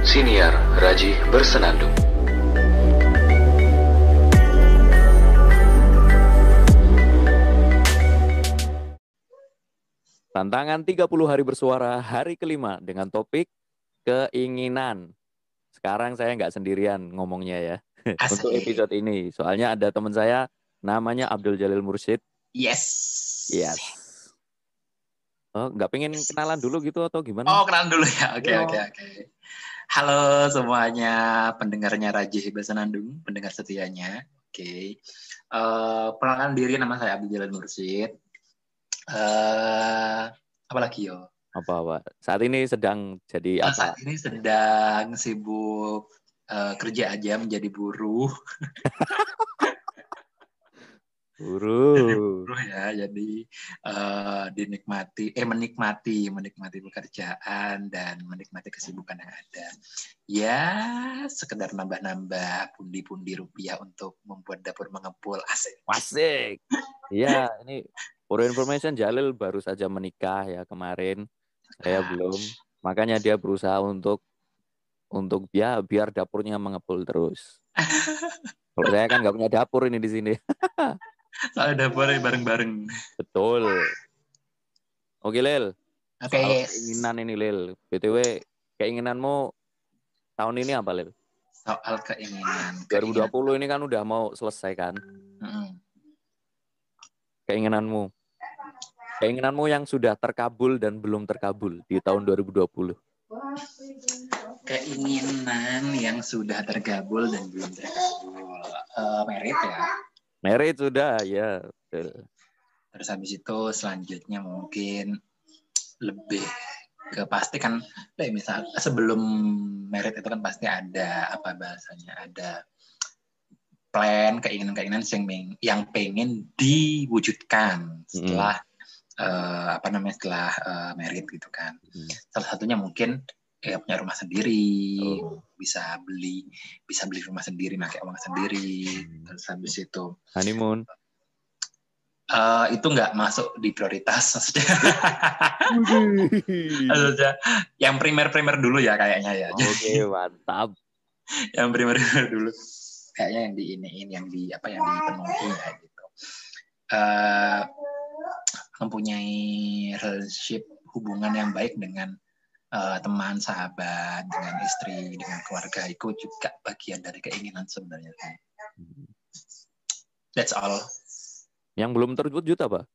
Siniar Raji Bersenandung. Tantangan 30 hari bersuara hari kelima dengan topik keinginan. Sekarang saya nggak sendirian ngomongnya ya. Untuk episode ini. Soalnya ada teman saya namanya Abdul Jalil Mursyid. Yes. Oh, nggak pengen kenalan dulu gitu atau gimana? Oh, kenalan dulu ya. Oke. Halo semuanya pendengarnya Raji Bersenandung, pendengar setianya. Oke. Perkenalkan diri, nama saya Abdul Jalil Mursyid. Apa lagi yo? Apa? Saat ini sedang jadi apa? Saat ini sedang sibuk kerja aja menjadi buruh. Buruh ya, jadi menikmati pekerjaan dan menikmati kesibukan yang ada. Ya, sekedar nambah-nambah pundi-pundi rupiah untuk membuat dapur mengepul. Asik. Iya, ini for information Jalil baru saja menikah ya kemarin. Saya belum. Makanya dia berusaha untuk ya biar dapurnya mengepul terus. Kalau saya kan nggak punya dapur ini di sini. Soalnya dapurnya bareng-bareng. Betul. Oke, Lil. Oke. Soal keinginan ini, Lil. BTW, keinginanmu tahun ini apa, Lil? Soal keinginan. 2020 ini kan udah mau selesai kan? Keinginanmu yang sudah terkabul dan belum terkabul di tahun 2020. Keinginan yang sudah terkabul dan belum terkabul. Merit ya. Merit sudah, ya. Betul. Terus habis itu selanjutnya mungkin lebih ke pasti kan, misal sebelum merit itu kan pasti ada apa bahasanya, ada plan, keinginan yang pengen diwujudkan setelah setelah merit gitu kan. Salah satunya mungkin punya rumah sendiri, bisa beli rumah sendiri, pakai uang sendiri. Terus habis itu honeymoon. Itu nggak masuk di prioritas maksudnya. Yang primer dulu ya kayaknya ya. Oke, mantap. Yang primer dulu. Kayaknya yang dipenuhi ya gitu. Mempunyai relationship, hubungan yang baik dengan teman, sahabat, dengan istri, dengan keluarga, itu juga bagian dari keinginan sebenarnya. That's all. Yang belum terwujud apa?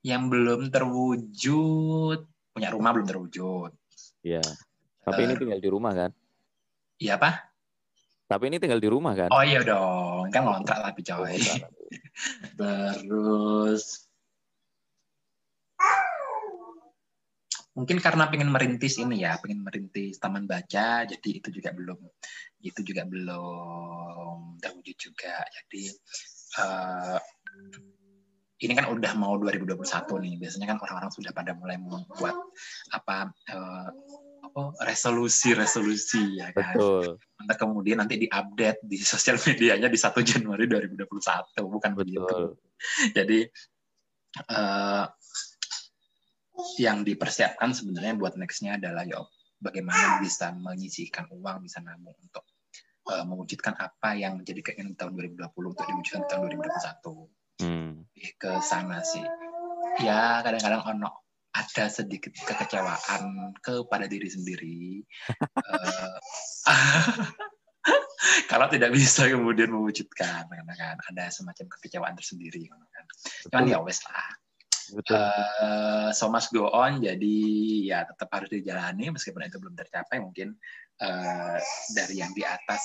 Yang belum terwujud, punya rumah belum terwujud. Iya. Tapi ini tinggal di rumah kan? Iya apa? Tapi ini tinggal di rumah kan? Oh iya dong, kan ngontrak tapi coy. Terus mungkin karena pengen merintis taman baca, jadi itu juga belum terwujud juga. Jadi ini kan udah mau 2021 nih. Biasanya kan orang-orang sudah pada mulai membuat resolusi ya kan. Betul. Nah, kemudian nanti diupdate di sosial medianya di 1 Januari 2021, bukan begitu. Jadi yang dipersiapkan sebenarnya buat next-nya adalah bagaimana bisa menyisihkan uang, bisa nabung untuk mewujudkan apa yang menjadi keinginan tahun 2020 untuk diwujudkan tahun 2021. Ke sana sih. Ya kadang-kadang ada sedikit kekecewaan kepada diri sendiri. Kalau tidak bisa kemudian mewujudkan, kan ada semacam kekecewaan tersendiri kan. Cuman ya wes lah. So must go on, jadi ya tetap harus dijalani meskipun itu belum tercapai. Mungkin dari yang di atas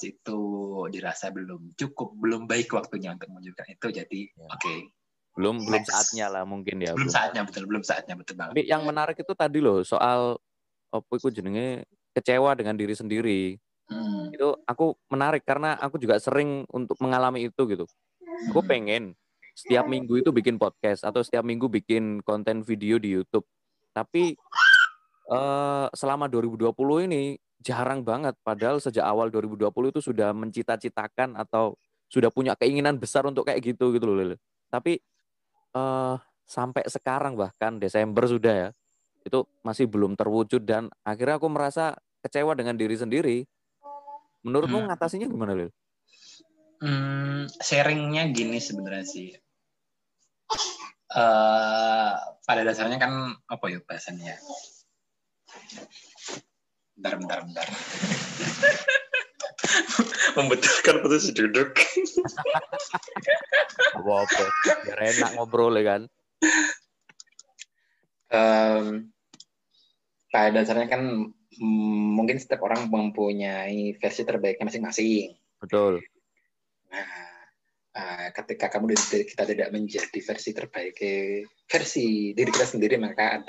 itu dirasa belum cukup, belum baik waktunya untuk mewujudkan itu. Jadi belum saatnya lah mungkin ya. Belum saatnya betul banget. Tapi yang menarik itu tadi loh soal apa itu jenenge kecewa dengan diri sendiri. Itu aku menarik karena aku juga sering untuk mengalami itu gitu. Aku pengen setiap minggu itu bikin podcast atau setiap minggu bikin konten video di YouTube. Tapi selama 2020 ini jarang banget. Padahal sejak awal 2020 itu sudah mencita-citakan atau sudah punya keinginan besar untuk kayak gitu loh. Tapi sampai sekarang bahkan Desember sudah ya. itu masih belum terwujud dan akhirnya aku merasa kecewa dengan diri sendiri. Menurutmu ngatasinya gimana, Lil? Sharingnya gini sebenarnya sih. Pada dasarnya kan apa ya bahasanya? Bentar. Membeturkan posisi duduk. Apa-apa, biar enak ngobrol ya kan. Pada dasarnya kan mungkin setiap orang mempunyai versi terbaiknya masing-masing. Betul. Nah, ketika kita tidak menjadi versi terbaik versi diri kita sendiri, maka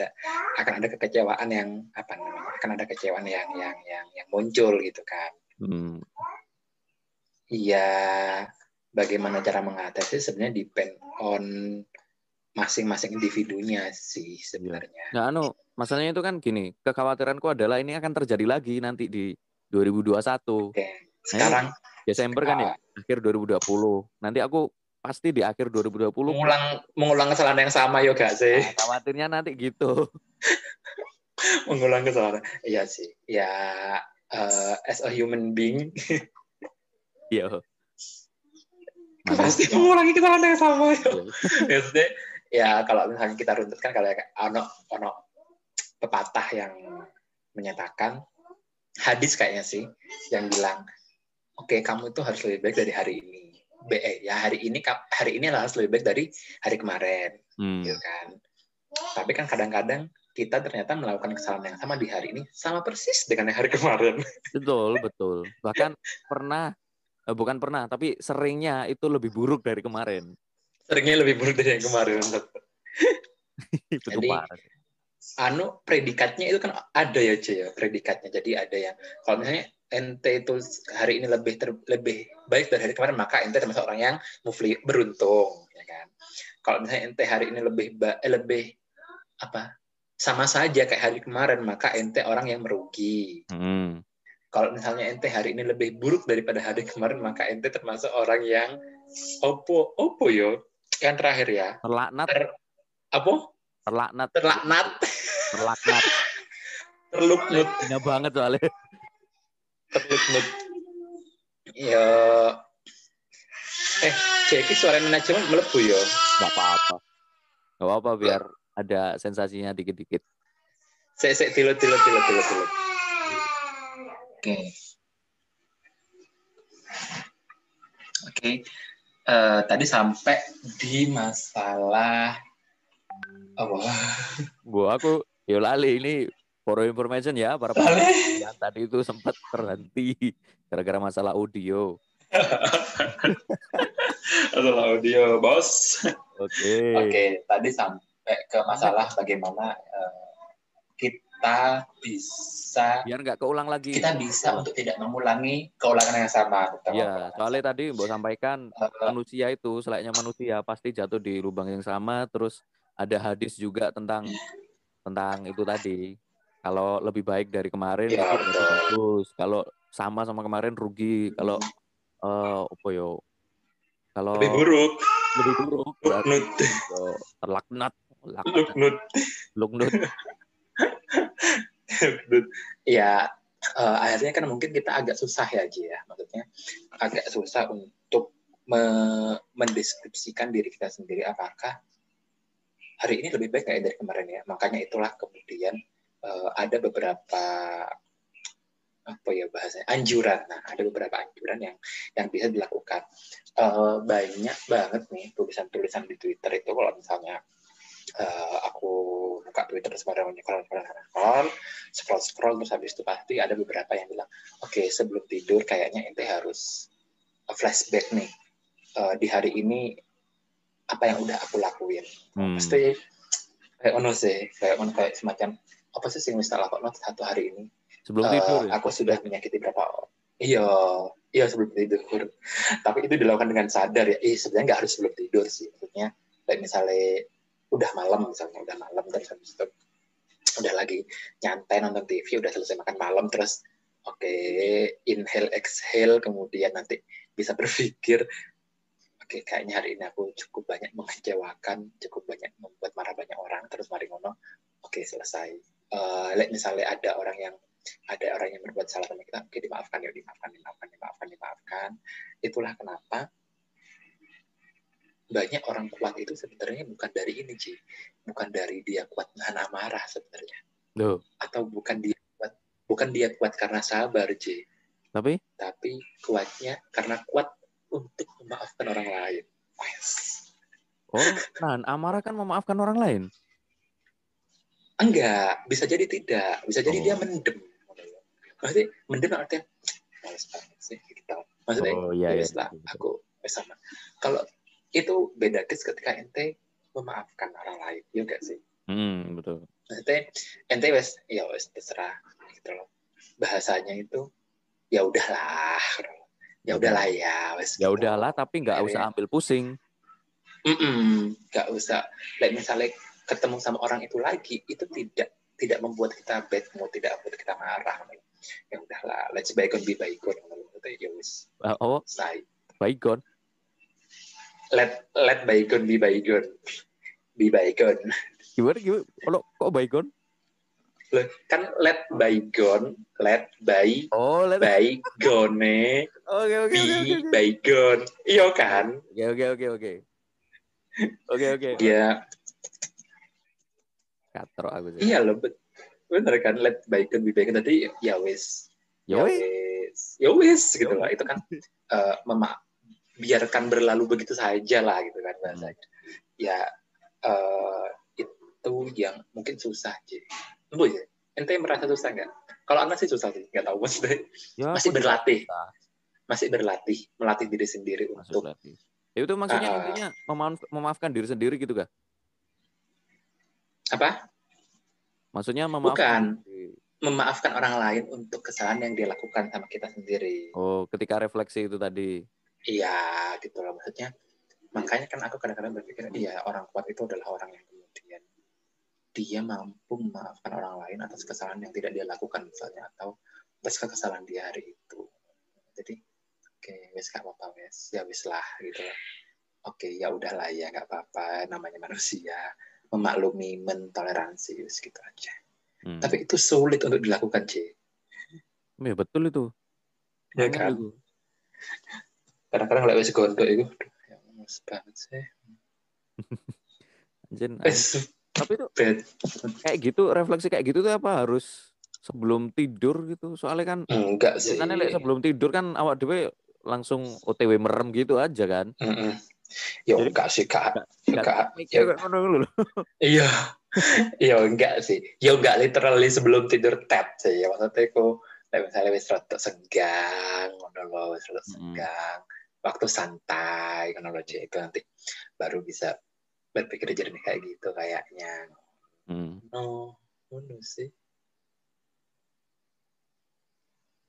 akan ada kekecewaan yang muncul gitu kan. Iya, bagaimana cara mengatasi sebenarnya depend on masing-masing individunya sih sebenarnya. Nah, masalahnya itu kan gini, kekhawatiranku adalah ini akan terjadi lagi nanti di 2021. Oke. Sekarang Desember kan ya, akhir 2020. Nanti aku pasti di akhir 2020 mengulang kesalahan yang sama yo gak sih? Nah, khawatirnya nanti gitu. Mengulang kesalahan. Iya sih. Ya as a human being. Iya. Pasti mengulangi kesalahan yang sama. Maksudnya ya kalau misalnya kita runtutkan kalau ono pepatah yang menyatakan hadis kayaknya sih yang bilang oke, kamu itu harus lebih baik dari hari ini. Hari ini harus lebih baik dari hari kemarin, gitu kan. Tapi kan kadang-kadang kita ternyata melakukan kesalahan yang sama di hari ini sama persis dengan hari kemarin. Betul. Bahkan bukan pernah, tapi seringnya itu lebih buruk dari kemarin. Seringnya lebih buruk dari yang kemarin. Jadi, predikatnya itu kan ada ya, C, ya, predikatnya. Jadi ada yang kalau misalnya ente itu hari ini lebih baik dari hari kemarin, maka ente termasuk orang yang beruntung, ya kan. Kalau misalnya ente hari ini lebih sama saja kayak hari kemarin, maka ente orang yang merugi. Kalau misalnya ente hari ini lebih buruk daripada hari kemarin, maka ente termasuk orang yang opo yo, yang terakhir ya. Terlaknat. Terlaknat. Terluknut. Hina banget soalnya. Terluknut. Ya. Jadi suara manajemen melebu ya. Gak apa-apa biar ada sensasinya dikit-dikit. Tilut. Oke. Tadi sampai di masalah aku lali ini for information ya para penonton yang tadi itu sempat terhenti gara-gara masalah audio. Masalah audio, bos. Oke, tadi sampai ke masalah bagaimana kita bisa biar nggak keulang lagi. Kita bisa untuk tidak mengulangi keulangan yang sama. Iya, soalnya tadi Mbok sampaikan manusia itu selayaknya manusia pasti jatuh di lubang yang sama. Terus ada hadis juga tentang itu tadi. Kalau lebih baik dari kemarin itu berarti bagus. Kalau sama kemarin rugi. Kalau kalau lebih buruk berarti terlaknat. Luknut. Ya, akhirnya kan mungkin kita agak susah ya, Ji, ya. Maksudnya agak susah untuk mendeskripsikan diri kita sendiri apakah hari ini lebih baik kayak dari kemarin ya. Makanya itulah kemudian ada beberapa bahasanya anjuran. Nah, ada beberapa anjuran yang bisa dilakukan. Banyak banget nih tulisan-tulisan di Twitter itu kalau misalnya aku buka Twitter sembarang scroll terus habis itu pasti ada beberapa yang bilang oke, sebelum tidur kayaknya ente harus flashback nih di hari ini apa yang udah aku lakuin. Pasti kayak semacam apa sih yang bisa lakukan satu hari ini sebelum tidur ya? Aku sudah menyakiti berapa orang. Iya sebelum tidur. Tapi itu dilakukan dengan sadar ya. Sebenarnya nggak harus sebelum tidur sih. Maksudnya kayak misalnya udah malam terus habis itu udah lagi nyantai nonton TV, udah selesai makan malam terus inhale exhale, kemudian nanti bisa berpikir kayaknya hari ini aku cukup banyak mengecewakan, cukup banyak membuat marah banyak orang, terus mari ngono Oke, selesai. Misalnya ada orang yang berbuat salah sama kita, oke, dimaafkan. Itulah kenapa banyak orang kuat itu sebenarnya bukan dari ini, Ci. Bukan dari dia kuat nahan amarah sebenarnya. Loh, Atau bukan dia kuat karena sabar, Ci. tapi kuatnya karena kuat untuk memaafkan orang lain. nahan amarah kan memaafkan orang lain. Enggak, bisa jadi tidak. Bisa jadi dia mendem. Maksudnya mendem artinya males banget sih gitu. Maksudnya iya. aku sama. Kalau itu beda ketika ente memaafkan orang lain, ya enggak sih? Betul. Ente wes terserah gitu loh. Bahasanya itu ya udahlah ya wes. Ya udahlah, tapi nggak usah ambil pusing. Nggak usah. Misalnya ketemu sama orang itu lagi, itu tidak membuat kita bad mood, tidak membuat kita marah. Ya udahlah, let's bygone be bygone. Ya wis. Bygone. Let bygone be bygone. Be bygone. Gimana? Kalau kok bygone? Loh, kan let bygone, bygone. Oke. Bygone. Iya kan? Oke. Dia katrok aku sih. Iya loh, bener kan, let bygone be bygone tadi ya wis gitu lah. Itu kan biarkan berlalu begitu saja lah gitu kan bahasanya. Ya itu yang mungkin susah sih. Ya, ente merasa susah nggak? Kalau anak sih susah sih, nggak tahu maksudnya. Ya, masih berlatih, melatih diri sendiri untuk. Itu maksudnya intinya memaafkan diri sendiri gitu kah? Apa? Maksudnya memaafkan orang lain untuk kesalahan yang dia lakukan sama kita sendiri. Oh, ketika refleksi itu tadi. Iya, gitu loh maksudnya. Makanya kan aku kadang-kadang berpikir, iya, orang kuat itu adalah orang yang kemudian dia mampu memaafkan orang lain atas kesalahan yang tidak dia lakukan misalnya, atau atas kesalahan di hari itu. Jadi, oke, wes gak apa-apa, wes, ya wes lah gitu. Oke, ya udahlah ya, gak apa-apa, namanya manusia, memaklumi, mentoleransi, wes gitu aja. Tapi itu sulit untuk dilakukan, C. Ya betul itu. Ya kan? Itu. Kadang-kadang lewat segondok itu, ya mas banget sih. Tapi itu kayak gitu, refleksi kayak gitu tuh apa harus sebelum tidur gitu? Soalnya kan enggak sih. Biasanya sebelum tidur kan awak dhewe langsung OTW merem gitu aja kan? Ya enggak sih, Kak. Mikir ngono lho. Iya. Ya enggak sih. Ya enggak literally sebelum tidur tap sih. Ya maksudnya aku misalnya wis rada senggang, ngono lho, wis rada senggang. Waktu santai ngono lho, itu nanti baru bisa berpikir jernih kayak gitu kayaknya. Ngono sih.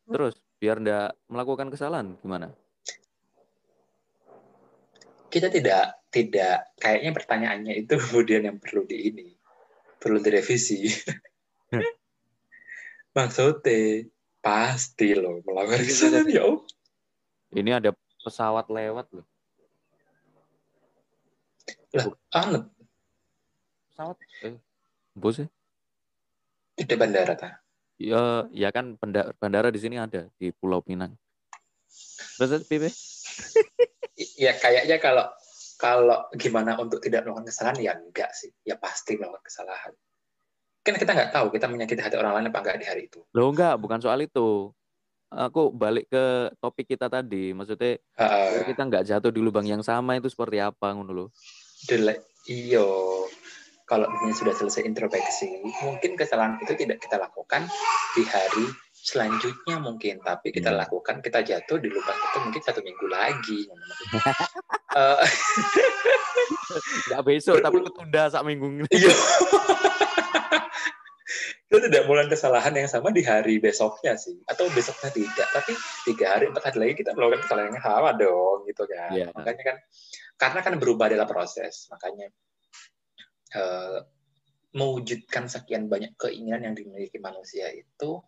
Terus biar ndak melakukan kesalahan gimana? Kita tidak kayaknya pertanyaannya itu kemudian yang perlu direvisi. Maksudnya pasti loh melakukan kesalahan ya. Ini ada pesawat lewat loh. Lah, aneh. Pesawat bus sih? Di bandara ta? Ya kan bandara di sini ada di Pulau Pinang. Terus Pipe? Ya kayaknya kalau gimana untuk tidak melakukan kesalahan ya enggak sih. Ya pasti melakukan kesalahan. Kan kita nggak tahu kita menyakiti hati orang lain apa enggak di hari itu. Loh enggak, bukan soal itu. Aku balik ke topik kita tadi. Maksudnya kita nggak jatuh di lubang yang sama itu seperti apa ngono lho. Iyo. Kalau sudah selesai introspeksi, mungkin kesalahan itu tidak kita lakukan di hari selanjutnya mungkin, tapi kita lakukan, kita jatuh di lubang itu mungkin 1 minggu lagi. Nggak besok, tapi ketunda 1 minggu. Iya. Kita tidak melakukan kesalahan yang sama di hari besoknya sih, atau besoknya tidak, tapi 3 hari 4 hari lagi kita melakukan kesalahan yang sama dong, gitu kan. Yeah. Makanya kan, karena kan berubah adalah proses, makanya mewujudkan sekian banyak keinginan yang dimiliki manusia itu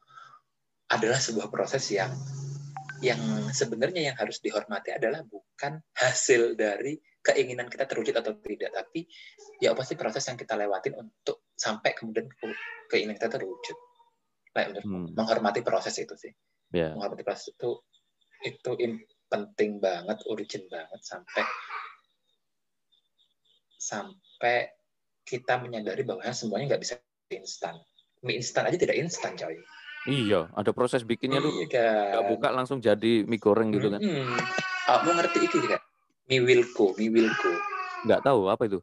adalah sebuah proses yang sebenarnya yang harus dihormati adalah bukan hasil dari keinginan kita terwujud atau tidak, tapi ya apa sih proses yang kita lewatin untuk sampai kemudian keinginan kita terwujud. Menghormati proses itu sih. Yeah. Menghormati proses itu penting banget, urgent banget sampai kita menyadari bahwa semuanya nggak bisa instan. Mie instan aja tidak instan, coy. Iya, ada proses bikinnya dulu. Kan? Nggak buka langsung jadi mie goreng gitu kan. Kamu ngerti itu tidak? Mie Wilko. Nggak tahu apa itu.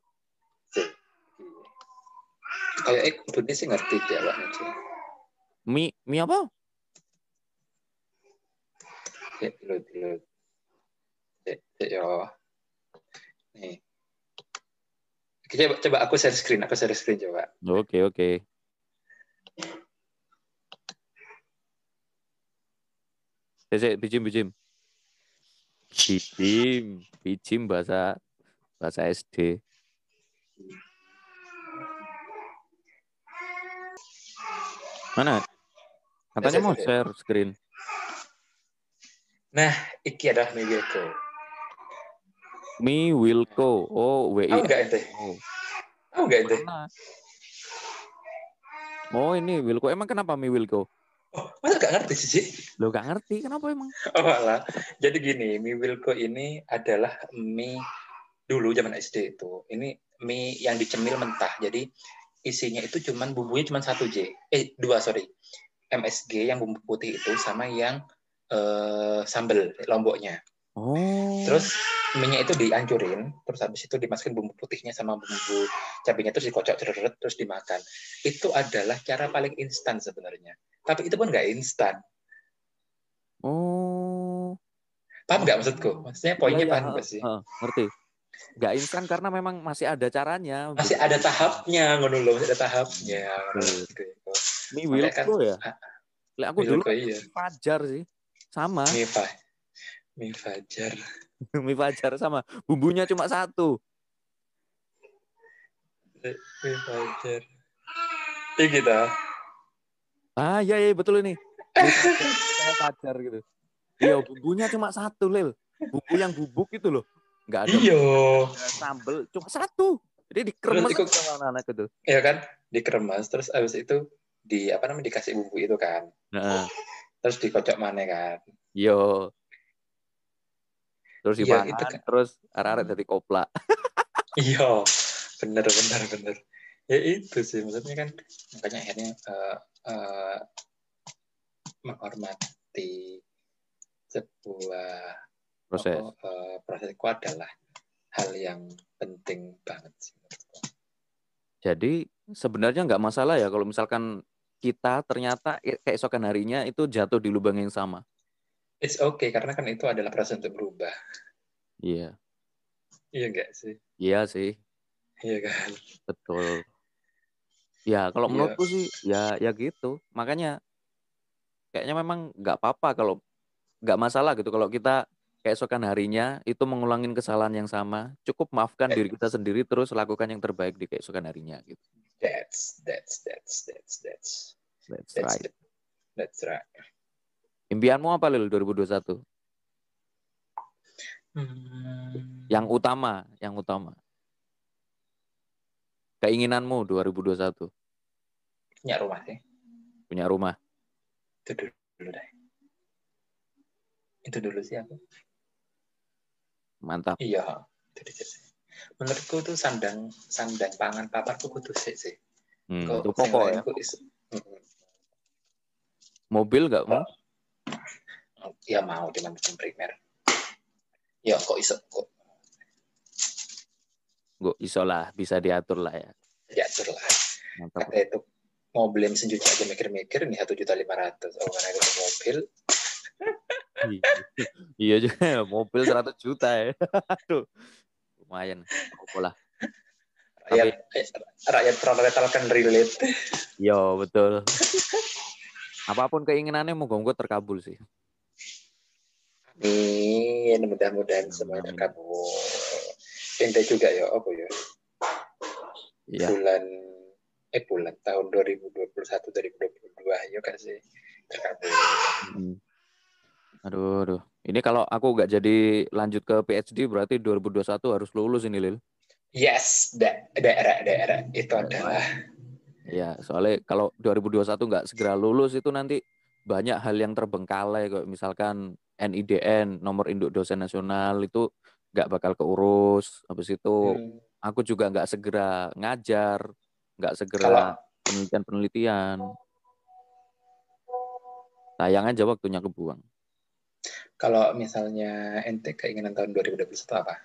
Kayak kudunya sih ngerti ya, Pak. Mie apa? Yo. Nih. Coba aku share screen coba. Oke. Bijim bahasa SD. Mana? Katanya mau share screen. Nah, iki adalah Mie Wilko. Mie Wilko. Oh, WI. Oh, enggak ente. Oh, ini Wilko. Emang kenapa Mie Wilko? Oh, masa nggak ngerti sih? Lo nggak ngerti, kenapa emang? Oh alah. Jadi gini, Mie Wilko ini adalah mie dulu zaman SD itu. Ini mie yang dicemil mentah. Jadi isinya itu bumbunya cuma 2 MSG yang bumbu putih itu sama yang sambal lomboknya. Oh. Terus mie-nya itu dihancurin, terus habis itu dimasukin bumbu putihnya sama bumbu cabenya, terus dikocok terus dimakan. Itu adalah cara paling instan sebenarnya. Tapi itu pun nggak instan. Oh. Paham nggak maksudku? Maksudnya poinnya paham nggak sih? Ngerti. Nggak instan karena memang masih ada caranya. Masih ada tahapnya, masih ada tahapnya. Mie Wilko ya? Aku dulu iya. Fajar sih. Sama. Mie Fajar. Mie Fajar sama. Bumbunya cuma 1. Mie Fajar. Ini kita. Ah, iya betul ini. Mie Fajar gitu. Iya, bumbunya cuma 1, Lil. Bumbu yang bubuk itu loh. Enggak ada. Iya. Sambel cuma 1. Jadi dikremes sama anak-anak itu. Iya kan? Dikremes terus habis itu dikasih bumbu itu kan. Nah. Terus dikocok mana kan. Iya. Terus dipangan, kan. Terus arek-arek dari koplak. Iya, bener. Ya itu sih, maksudnya kan makanya akhirnya menghormati sebuah prosesku adalah hal yang penting banget sih. Jadi sebenarnya nggak masalah ya kalau misalkan kita ternyata keesokan harinya itu jatuh di lubang yang sama. It's okay, karena kan itu adalah proses untuk berubah. Iya. Iya nggak sih? Iya sih. Iya kan? Betul. Ya, kalau menurutku sih, ya gitu. Makanya, kayaknya memang nggak apa-apa kalau nggak masalah gitu. Kalau kita keesokan harinya itu mengulangin kesalahan yang sama, cukup maafkan diri kita sendiri terus lakukan yang terbaik di keesokan harinya gitu. That's right. That's right. Impianmu apa Lil 2021? Yang utama. Keinginanmu 2021? Punya rumah sih. Punya rumah. Itu dulu deh. Itu dulu sih aku. Mantap. Iya, itu dulu sih. Menurutku tuh sandang pangan paparku kudu sih. Itu pokok ya. Mobil nggak mau? Ya mau di mantan primer. Ya kok iso kok. Kok iso lah, bisa diatur lah ya. Diatur lah. Mantap. Kata itu mobil mesin cuci aja mikir-mikir nih 1.500.000. Oh mana itu mobil? Iya juga mobil 100 juta ya. Aduh. Lumayan. Apalah. Rakyat proletar kan relate. Iya, betul. Apapun keinginannya moga-moga terkabul sih. Amin, mudah-mudahan semuanya terkabul. Ente juga ya, apa ya? Iya. Bulan tahun 2021 2022 ya kan sih terkabul. Aduh. Ini kalau aku nggak jadi lanjut ke PhD berarti 2021 harus lulus ini, Lil. Yes, daerah itu adalah. Ya, soalnya kalau 2021 nggak segera lulus itu nanti banyak hal yang terbengkalai, kayak misalkan NIDN, nomor induk dosen nasional itu nggak bakal keurus. Habis itu aku juga nggak segera ngajar, nggak segera Kalau penelitian. Sayang aja waktunya kebuang. kalau misalnya ente keinginan tahun 2021 apa?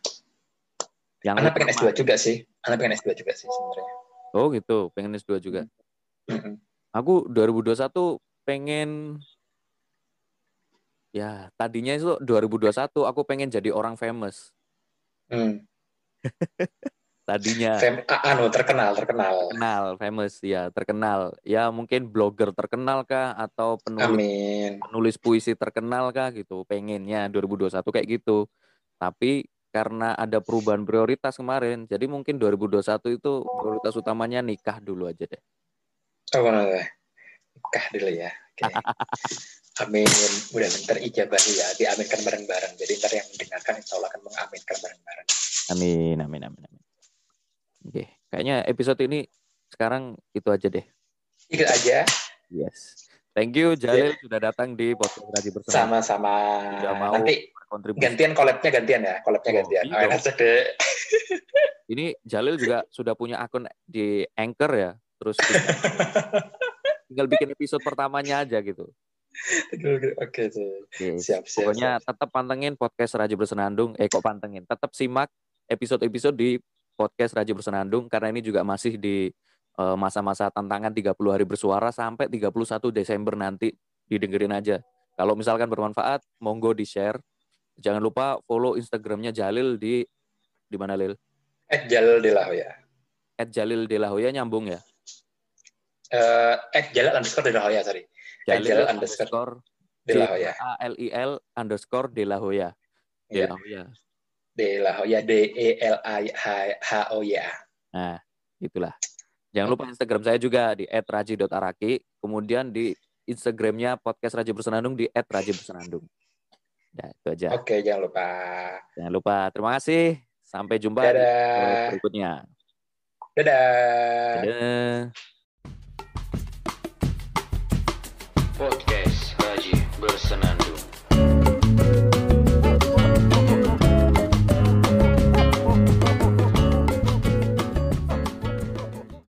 Yang Anak pengen utama. S2 juga sih. Anak pengen S2 juga sih sebenarnya. Oh gitu, pengen S2 juga. Mm-mm. Aku 2021 pengen, ya tadinya itu 2021 aku pengen jadi orang famous. Tadinya Terkenal. famous ya, terkenal. Ya mungkin blogger terkenal kah atau Amin. penulis puisi terkenal kah gitu. Pengennya 2021 kayak gitu. Tapi karena ada perubahan prioritas kemarin, jadi mungkin 2021 itu prioritas utamanya nikah dulu aja deh. Oh, boleh. Nikah dulu ya. Oke. Amin. Udah terijabah ya. Diaminkan bareng-bareng. Jadi ntar yang mendengarkan insya Allah akan mengaminkan bareng-bareng. Amin. Oke, kayaknya episode ini sekarang itu aja deh. Ikut aja. Yes. Thank you Jalil sudah datang di podcast Raji Bersenandung. Sama-sama. Sudah mau Nanti berkontribusi. gantian collab-nya gantian ya. Gantian. Iya dong. Enak deh. Ini Jalil juga sudah punya akun di Anchor ya. Terus tinggal bikin episode pertamanya aja gitu. Oke sih. Yes. Siap. Pokoknya tetap pantengin podcast Raji Bersenandung. Kok pantengin? Tetap simak episode-episode di podcast Raji Bersenandung karena ini juga masih di masa-masa tantangan 30 hari bersuara sampai 31 Desember nanti. Didengerin aja. Kalau misalkan bermanfaat, monggo di-share. Jangan lupa follow Instagramnya Jalil di mana, Lil? @Jalil Delahoya. @Jalil Delahoya nyambung ya? @Jalil_Delahoya, sorry. Jalil_Delahoya. Delahoya. Delahoya. Delahoya, DELAHOYA. Nah, itulah. Jangan lupa Instagram saya juga di @raji.araki. Kemudian di Instagramnya podcast Raji Bersenandung di @rajibersenandung. Nah, itu aja. Oke, jangan lupa. Jangan lupa. Terima kasih. Sampai jumpa di episode berikutnya. Dadah. Dadah. Podcast